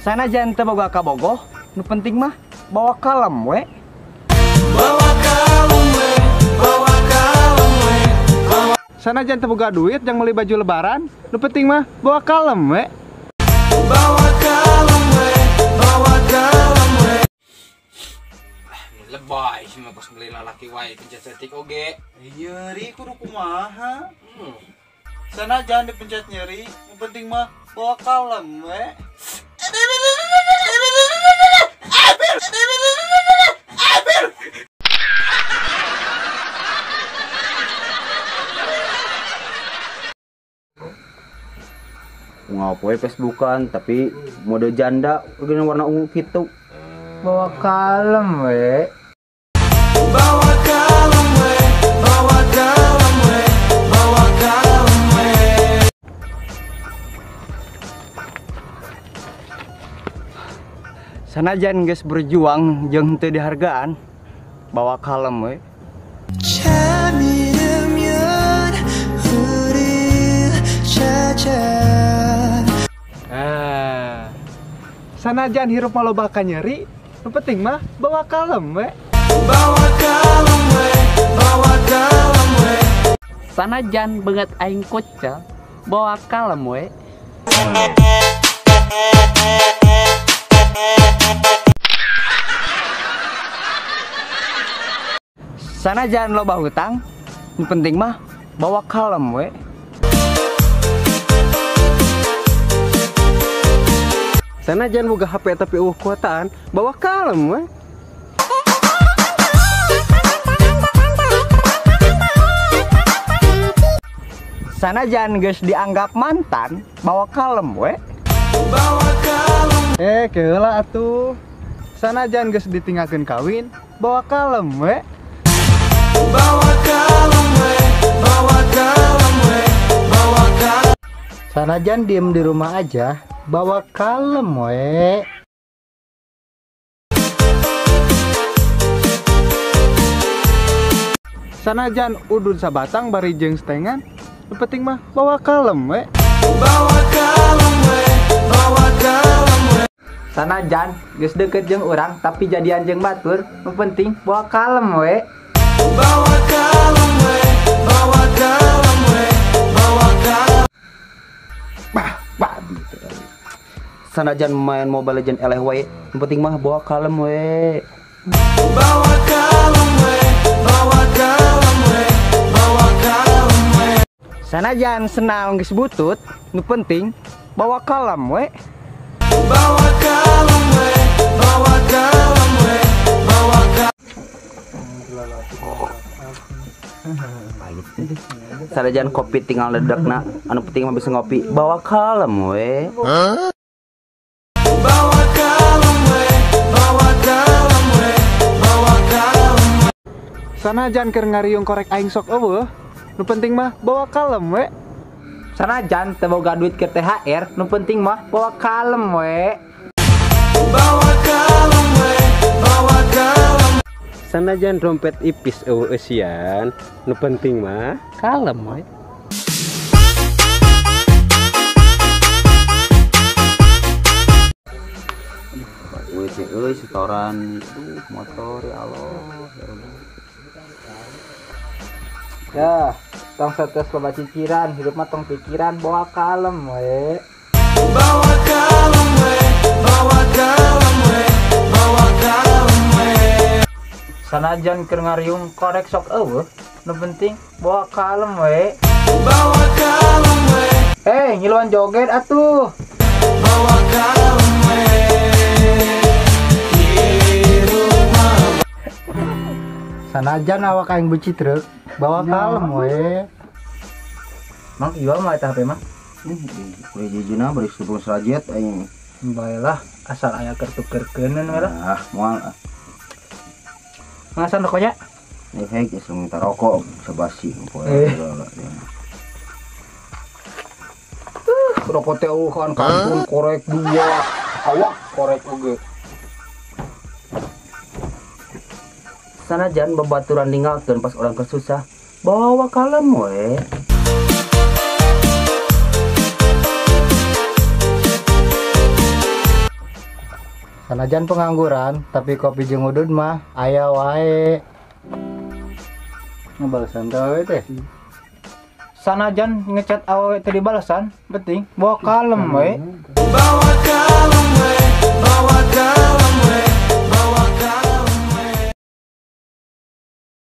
Sana jangan teboga kabogoh, nu penting mah bawa kalem we. Bawa kalem we, bawa kalem we. Sana jangan teboga duit yang beli baju lebaran, nu penting mah bawa kalem we. Bawa kalem we, bawa kalem we. Lebay sih mah pas beli lalaki wae pencet setik oge. Iya, ri kudu kumaha. Sana jangan dipencet nyeri, yang penting mah bawa kalem we. Ngapoe Facebookan tapi mode janda dengan warna ungu gitu. Bawa kalem we. Bawa kalem we, bawa kalem we, bawa kalem we. Sanajan geus berjuang jeung teu dihargaan, bawa kalem we. Sanajan hirup maloba nyeri, yang penting mah bawa kalem we. Bawa kalem we, bawa kalem we. Sanajan beungeut aing kocel, bawa kalem we. Sanajan loba hutang, yang penting mah bawa kalem we. Sanajan boga HP tapi kuotaan, bawa kalem we. Sanajan geus dianggap mantan, bawa kalem we. Bawa kalem. Keula atuh. Sanajan geus ditinggalkeun kawin, bawa kalem we. Bawa kalem we, bawa kalem we, bawa kalem. Sanajan diem di rumah aja, bawa kalem we. Sanajan udun sabatang bari jeung setengan, yang penting mah bawa kalem we. Bawa kalem we, bawa kalem we. Sanajan geus deket jeung urang tapi jadian jeung batur, yang penting bawa kalem we. Bawa kalem we, bawa kalem we, bawa kalem. Sanajan main Mobile Legend eleh wae, yang penting mah bawa kalem we. Bawa kalem we, bawa kalem we, bawa kalem we. Sanajan senang geus butut, nu penting bawa kalem we. Bawa kalem we, bawa kalem we, bawa kalem. Sanajan kopi tinggal ledekna, anu penting mah bisa ngopi, bawa kalem we. Bawa kalem we, bawa kalem we, bawa kalem we. Sanajan keur ngariung korek aing sok eueuh, nu penting mah bawa kalem we. Sanajan teu boga duit ke THR, nu penting mah bawa kalem we. Bawa kalem we, bawa kalem. Sanajan dompet ipis eueuh eusian, nu penting mah kalem we. Euy setoran motor ya Allah. Ya, tong setes loba ciciran, hidup mah tong pikiran, bawa kalem we. Bawa kalem we, bawa kalem we, bawa kalem we. Sanajan keur ngariung korek sok eueuh, nu penting bawa kalem we. Bawa kalem we, Ngiluan joget atuh. bawa kalem we. Sanajan awak aing beuci truk, bawa kalem we. Mang ieu mah eta HP mah. Kuliah jijina beri 10 serajet aing. Baelah asal aya keur tukerkeuneun we lah. Moal Ngasan rokoknya? hek geus minta rokok sabasi poe. Rokok teh kan kantun korek dua. Awak korek oge. Sanajan babaturan ninggalkeun pas orang kesusah, bawa kalem we. Sanajan pengangguran, tapi kopi jeung udud mah aya wae. Ngebalesan teh teh. Sanajan ngechat awewe teh dibalesan, penting bawa kalem we. Bawa